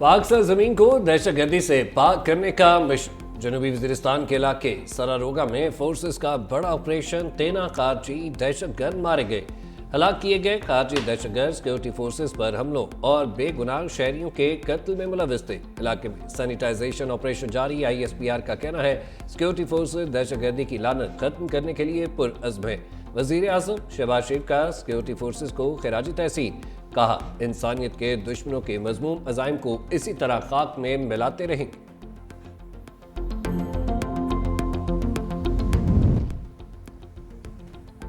पाक सरजमीन को दहशतगर्दी से पाक करने का मिशन। जनूबी वजीरिस्तान के इलाके सरारोगा में फोर्सेस का बड़ा ऑपरेशन, 13 खारजी दहशतगर्द मारे गए। हलाक किए गए खारजी दहशतगर्द सिक्योरिटी फोर्सेस पर हमलों और बेगुनाह शहरियों के कत्ल में मुलविस थे। इलाके में सैनिटाइजेशन ऑपरेशन जारी। ISPR का कहना है सिक्योरिटी फोर्सेस दहशतगर्दी की लानत खत्म करने के लिए पुरअज़्म है। वज़ीर आज़म शहबाज शरीफ का सिक्योरिटी फोर्सेस को खिराजी तहसीन, कहा इंसानियत के दुश्मनों के मज़मूम अज़ाइम को इसी तरह खाक में मिलाते रहेंगे।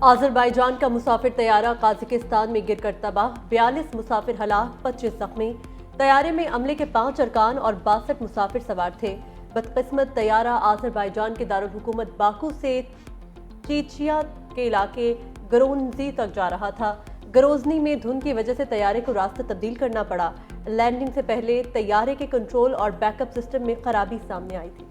आज़रबाईजान का मुसाफिर तैयारा काज़ाकिस्तान में गिरकर तबाह, 42 मुसाफिर हलाक, 25 जख्मी। तैयारे में अमले के 5 अरकान और 62 मुसाफिर सवार थे। बदकिस्मत तैयारा आज़रबाईजान के दारुल हुकूमत बाकू से चीचिया के इलाके ग्रोनजी तक जा रहा था। ग्रोजनी में धुंध की वजह से तैयारे को रास्ता तब्दील करना पड़ा। लैंडिंग से पहले तैयारे के कंट्रोल और बैकअप सिस्टम में खराबी सामने आई थी।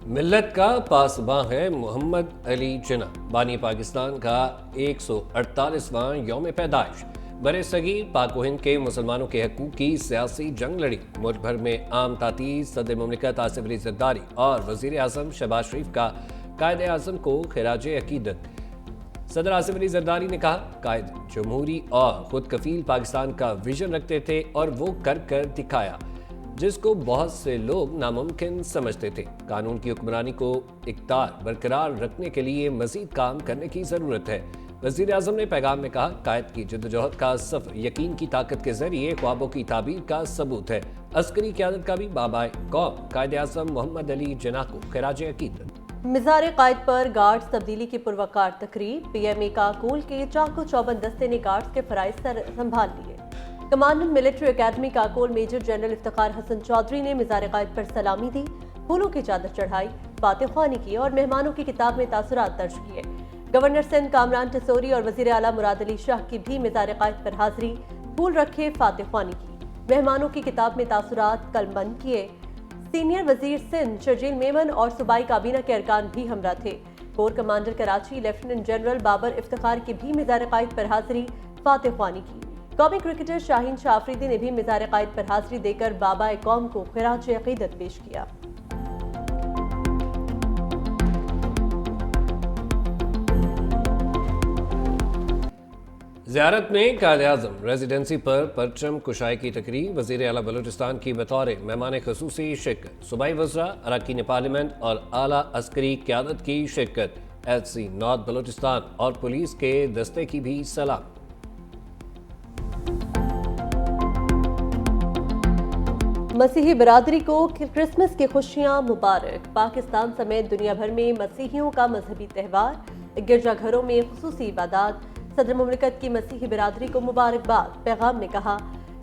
मिल्लत का पासबां है मोहम्मद अली जिन्ना, बानी पाकिस्तान का 148वां यौम पैदाइश। बरे सगीर पाक व हिंद के मुसलमानों के हकूक़ की सियासी जंग लड़ी। मुल्क भर में आम तातीज़ सदर मुमलिकत आसिफ अली ज़रदारी और वज़ीर आज़म शहबाज शरीफ का कायद आज़म को खिराज अकीदत। सदर आसिफ अली ज़रदारी ने कहा कायद जमहूरी और खुद कफील पाकिस्तान का विजन रखते थे और वो कर कर दिखाया, जिसको बहुत से लोग नामुमकिन समझते थे। कानून की हुक्मरानी को इक़्तिदार बरकरार रखने के लिए मज़ीद काम करने की ज़रूरत है। वज़ीर आज़म ने पैगाम में कहा कायद की जद्दोजहद का सफ़र यकीन की ताकत के ज़रिए ख्वाबों की ताबीर का सबूत है। अस्करी क़यादत का भी बाबाए कौम कायद आज़म मोहम्मद अली जिन्ना को खिराज अकीदत। मिज़ार कायद पर गार्ड्स तब्दीली की पुरवकार तकरीब। PMA काकूल के चाकू चौबंद दस्ते ने गार्ड्स के फ़राइज़ संभाल लिए। Commandant military academy Kakul major general Iftikhar Hasan Chaudhry ने मिज़ार कायद पर सलामी दी, फूलों की चादर चढ़ाई, फातिह ख्वानी की और मेहमानों की किताब में तासुरात दर्ज किए। गवर्नर सिंध कामरान टिसोरी और वज़ीर आला मुराद अली शाह की भी मिज़ार कायद पर हाजिरी, फूल रखे, फातिह ख्वानी की, मेहमानों की किताब में तासुरात कलमबंद किए। सीनियर वज़ीर सिंध शर्जील मेमन और सूबाई काबीना के अरकान भी हमरा थे। Corps commander Karachi lieutenant general Babar Iftikhar की भी मिज़ार कायद पर हाजिरी, फातिह ख्वानी की। कौमी क्रिकेटर शाहीन शाह अफरीदी ने भी मिज़ार कायद पर हाजिरी देकर बाबाए कौम को खिराज अकीदत पेश किया। ज़ियारत में कायद-ए-आज़म रेजिडेंसी पर परचम कुशाई की तकरीब। वज़ीर आला बलूचिस्तान की बतौर मेहमान ख़ुसूसी शिरकत। सूबाई वज़रा, अरकान पार्लियामेंट और आला अस्करी क़यादत की शिरकत। HC नॉर्थ बलूचिस्तान और पुलिस के दस्ते की भी सलाम। मसीही बरादरी को क्रिसमस की खुशियां मुबारक। पाकिस्तान समेत दुनिया भर में मसीहियों का मजहबी त्यौहार, गिरजाघरों में खुसूसी इबादत। सदर मुमलिकत की मसीही बरादरी को मुबारकबाद। पैगाम में कहा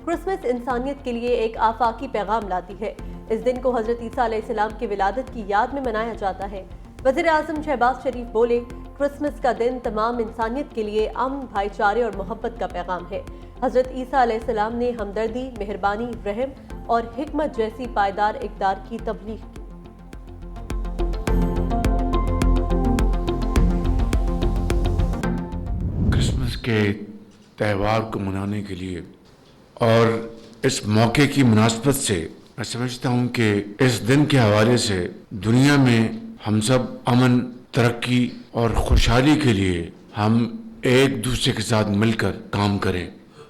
क्रिसमस इंसानियत के लिए एक आफाकी पैगाम लाती है। इस दिन को हजरत ईसा अलैहिस्सलाम की विलादत की याद में मनाया जाता है। वज़ीर आज़म शहबाज शरीफ बोले क्रिसमस का दिन तमाम इंसानियत के लिए अमन, भाईचारे और मोहब्बत का पैगाम है। हजरत ईसा अलैहिस्सलाम ने हमदर्दी, मेहरबानी, रहम और हिकमत जैसी पायदार इक़दार की तबलीग की। क्रिसमस के त्यौहार को मनाने के लिए और इस मौके की मुनासबत से मैं समझता हूँ कि इस दिन के हवाले से दुनिया में हम सब अमन, तरक्की और खुशहाली के लिए हम एक दूसरे के साथ मिलकर काम करें।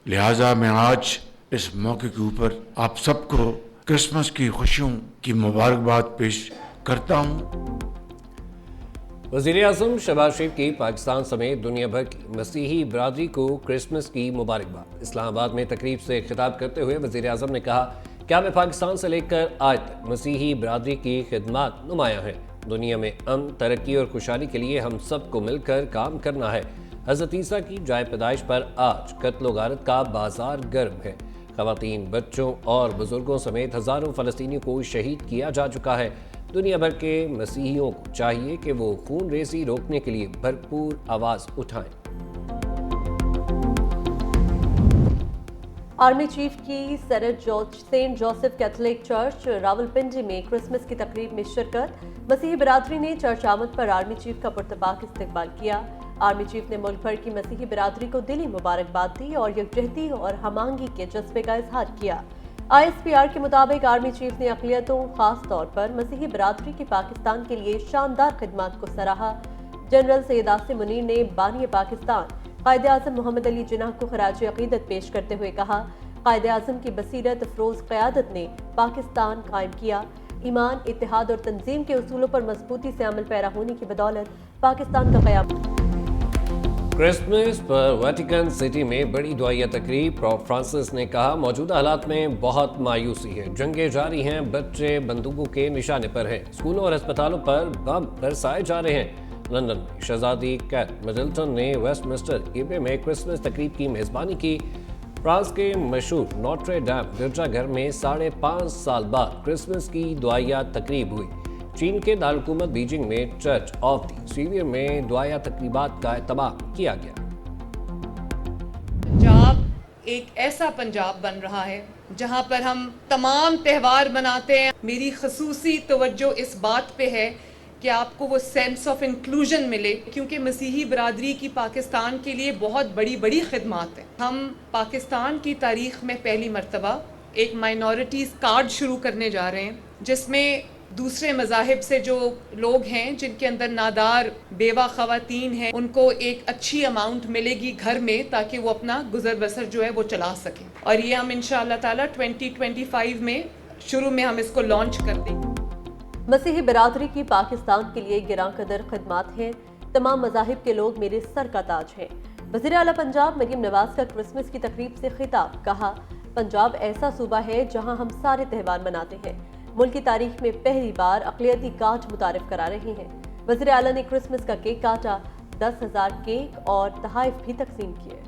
लिहाजा मैं आज इस मौके के ऊपर आप सबको क्रिसमस की खुशियों की मुबारकबाद पेश करता हूँ। वज़ीर आज़म शहबाज शरीफ की पाकिस्तान समेत दुनिया भर की मसीही बरादरी को क्रिसमस की मुबारकबाद। इस्लामाबाद में तकरीब से खिताब करते हुए वज़ीर आज़म ने कहा क्या मैं पाकिस्तान से लेकर आज तक मसीही बरादरी की खिदमत नुमाया है। दुनिया में अमन, तरक्की और खुशहाली के लिए हम सबको मिलकर काम करना है। हज़रत ईसा की जाए पैदाइश पर आज कत्ल गारत का बाजार गर्म है। ख़वातीन, बच्चों और बुजुर्गों समेत हज़ारों फ़लस्तीनियों को शहीद किया जा चुका है। दुनिया भर के मसीहियों को चाहिए कि वो खून रेज़ी रोकने के लिए भरपूर आवाज़ उठाएं। आर्मी चीफ की Saint Joseph Catholic church Rawalpindi में क्रिसमस की तकरीब में शिरकत। मसीही बरादरी ने चर्च आमद पर आर्मी चीफ का पुरतपाक इस्तकबाल किया। आर्मी चीफ ने मुल्क भर की मसीही बिरादरी को दिली मुबारकबाद दी और यकजहती और हमआहंगी के जज्बे का इजहार किया। ISPR के मुताबिक आर्मी चीफ ने अक़लियतों, खास तौर पर मसीही बिरादरी की पाकिस्तान के लिए शानदार खिदमत को सराहा। जनरल सैयद आसिम मुनीर ने बानी पाकिस्तान कायदे आज़म मोहम्मद अली जिन्ना को खराज अक़ीदत पेश करते हुए कहा, कायदे आज़म की बसीरत अफरोज क़यादत ने पाकिस्तान कायम किया। ईमान, इत्तेहाद और तंजीम के उसूलों पर मजबूती से अमल पैरा होने की बदौलत पाकिस्तान का क़याम। क्रिसमस पर वेटिकन सिटी में बड़ी दुआया तकरीब। पोप फ्रांसिस ने कहा, मौजूदा हालात में बहुत मायूसी है, जंगें जारी हैं, बच्चे बंदूकों के निशाने पर हैं, स्कूलों और अस्पतालों पर बम बरसाए जा रहे हैं। लंदन में शहजादी कैट मिडल्टन ने वेस्टमिंस्टर एबे में क्रिसमस तकरीब की मेज़बानी की। फ्रांस के मशहूर नोट्रे डैम गिरजाघर में 5.5 साल बाद क्रिसमस की दुआया तकरीब हुई। चीन के दारकूमत बीजिंग में चर्च ऑफ द सीवियर में दुआया तकरीबात का एहतमाम किया गया। पंजाब एक ऐसा पंजाब बन रहा है जहां पर हम तमाम त्यौहार मनाते हैं। मेरी खसूसी तवज्जो इस बात पे है कि आपको वो सेंस ऑफ इंक्लूजन मिले, क्योंकि मसीही बरादरी की पाकिस्तान के लिए बहुत बड़ी खिदमत है। हम पाकिस्तान की तारीख में पहली मर्तबा एक माइनॉरिटीज़ कार्ड शुरू करने जा रहे हैं, जिसमें दूसरे मज़ाहिब से जो लोग हैं जिनके अंदर नादार बेवा ख़वातीन हैं, उनको एक अच्छी अमाउंट मिलेगी घर में, ताकि वो अपना गुजर बसर जो है वो चला सकें। और ये हम इंशाअल्लाह ताला 2025 में शुरू में हम इसको लॉन्च कर देंगे। मसीही बिरादरी की पाकिस्तान के लिए गिरां कदर खिदमत हैं। तमाम मज़ाहिब के लोग मेरे सर का ताज हैं। वज़ीर आला पंजाब मरीम नवाज का क्रिसमस की तकरीब से खिताब। कहा, पंजाब ऐसा सूबा है जहां हम सारे त्यौहार मनाते हैं। मुल्क की तारीख में पहली बार अक़लियती कार्ड मुतारिफ करा रहे हैं। वज़ीर आला ने क्रिसमस का केक काटा, 10,000 केक और तोहफ़े भी तकसीम किए।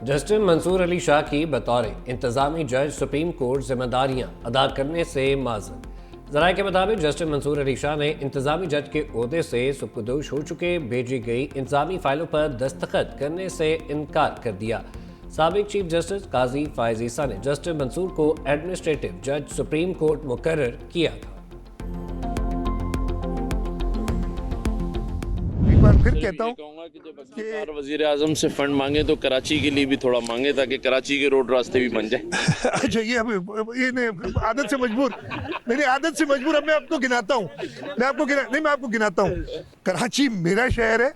जस्टिस मंसूर अली शाह की बतौर इंतजामी जज सुप्रीम कोर्ट जिम्मेदारियां अदा करने से माज़र। ज़राए के मुताबिक जस्टिस मंसूर अली शाह ने इंतजामी जज के ओहदे से सुपुर्दोश हो चुके भेजी गई इंतजामी फाइलों पर दस्तखत करने से इनकार कर दिया। साबिक चीफ जस्टिस काजी फायज ईसा ने जस्टिस मंसूर को एडमिनिस्ट्रेटिव जज सुप्रीम कोर्ट मुकर्रर किया था। एक बार फिर कहता हूँ कि जब सरकार वजीर आजम से फंड मांगे तो कराची के लिए भी थोड़ा मांगे, ताकि कराची के रोड रास्ते भी बन जाए। अच्छा, ये आदत से मजबूर, मेरी आदत से मजबूर। अब मैं आपको गिनाता हूँ, मैं आपको गिनाता हूँ। कराची मेरा शहर है,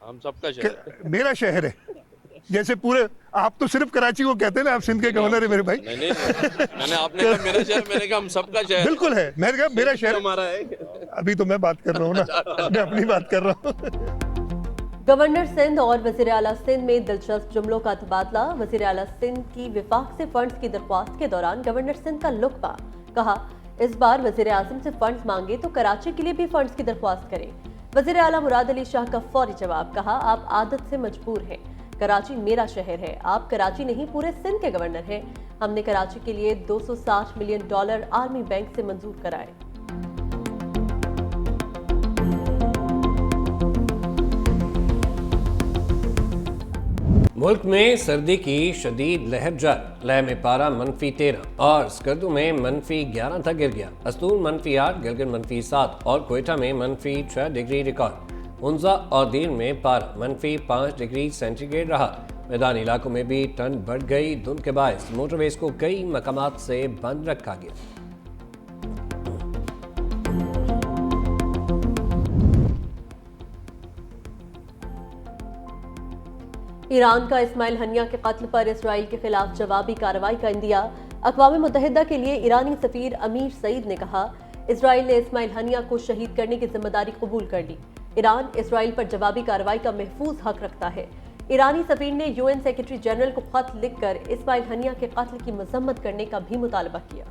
हम सबका शहर है। मेरा शहर है। जैसे पूरे आप तो सिर्फ कराची को कहते हैं ना, आप सिंध के गवर्नर है मेरे भाई। नहीं, मैंने आपने कहा मेरा शहर, मैंने कहा हम सबका शहर। बिल्कुल है, मैंने कहा मेरा शहर हमारा है। अभी तो मैं बात कर रहा हूँ ना, मैं अपनी बात कर रहा हूँ। गवर्नर सिंध और वज़ीर आला सिंध में दिलचस्प जुमलों का तबादला। वज़ीर आला सिंध की विफाक से फंड्स की दरख्वास्त के दौरान गवर्नर सिंध का लुत्फ़। कहा, इस बार वज़ीर आज़म से फंड्स मांगे तो कराची के लिए भी फंड्स की दरख्वास्त करें। वज़ीर आला मुराद अली शाह का फौरी जवाब। कहा, आप आदत से मजबूर हैं, कराची मेरा शहर है, आप कराची नहीं पूरे सिंध के गवर्नर हैं। हमने कराची के लिए $260 मिलियन आर्मी बैंक से मंजूर कराए। मुल्क में सर्दी की शदीद लहर जारी। लह में पारा -13 और स्कर्दू में -11 तक गिर गया। अस्तूर -8, गिलगित -7 और कोयटा में -6 डिग्री रिकॉर्ड। उन्जा और दीन में पारा -5 डिग्री सेंटीग्रेड रहा। मैदानी इलाकों में भी ठंड बढ़ गई। धुंध के बायस मोटरवेज को कई मकामात से बंद रखा गया। ईरान का इस्माइल हनिया के कत्ल पर इसराइल के खिलाफ जवाबी कार्रवाई का इंदिया। अक़वाम मुत्तहिदा के लिए ईरानी सफ़ीर अमीर सईद ने कहा, इसराइल ने इस्माइल हनिया को शहीद करने की जिम्मेदारी कबूल कर ली। ईरान इसराइल पर जवाबी कार्रवाई का महफूज हक रखता है। ईरानी सफ़ीर ने UN सेक्रेटरी जनरल को खत लिखकर इस्माइल हनिया के कत्ल की मजम्मत करने का भी मुतालबा किया।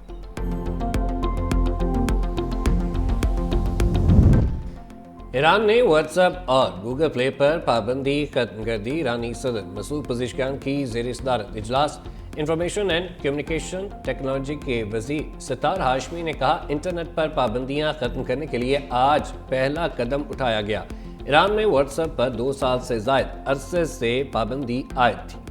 ईरान ने व्हाट्सएप और गूगल प्ले पर पाबंदी खत्म कर दी। ईरानी सदर मसूद पज़ेश्कियान की ज़ेर सदारत इजलास इंफॉर्मेशन एंड कम्युनिकेशन टेक्नोलॉजी के वज़ीर सत्तार हाशमी ने कहा, इंटरनेट पर पाबंदियां खत्म करने के लिए आज पहला कदम उठाया गया। ईरान में व्हाट्सएप पर 2 साल से ज़ायद अरसे से पाबंदी आयद थी।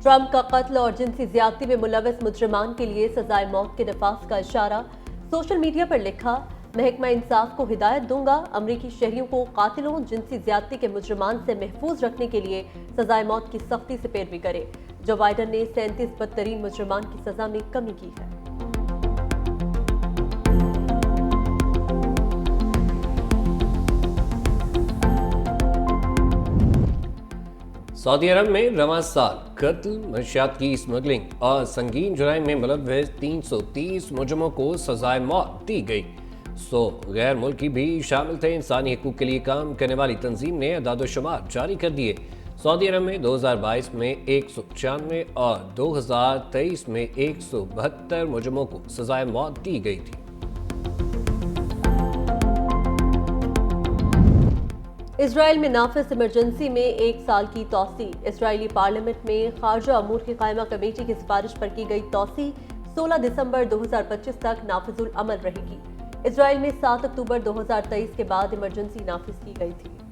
ट्रंप का कत्ल और जिनसी ज्यादती में मुलविस मुजरिमान के लिए सजाए मौत के नफाज का इशारा। सोशल मीडिया पर लिखा, महकमा इंसाफ को हिदायत दूंगा, अमरीकी शहरियों को कातिलों जिनसी ज्यादती के मुजरिमान से महफूज रखने के लिए सजाए मौत की सख्ती से पैरवी करे। जो बाइडन ने 37 बदतरीन मुजरिमान की सजा में कमी की है। सऊदी अरब में रवां साल कत्ल, मंशियात की स्मगलिंग और संगीन जुराइम में मुलव्वस 330 मुजरिमों को सजाए मौत दी गई। 100 गैर मुल्की भी शामिल थे। इंसानी हकूक के लिए काम करने वाली तंजीम ने अदाद-ओ-शुमार जारी कर दिए। सऊदी अरब में 2022 में 196 और 2023 में 172 मुजरिमों को सजाए मौत दी गई थी। इजराइल में नाफिज इमरजेंसी में 1 साल की तौसी। इजरायली पार्लियामेंट में खारजा अमूर की कायमा कमेटी की सिफारिश पर की गई तौसी 16 दिसंबर 2025 तक नाफिजुल अमल रहेगी। इजराइल में 7 अक्टूबर 2023 के बाद इमरजेंसी नाफिज की गई थी।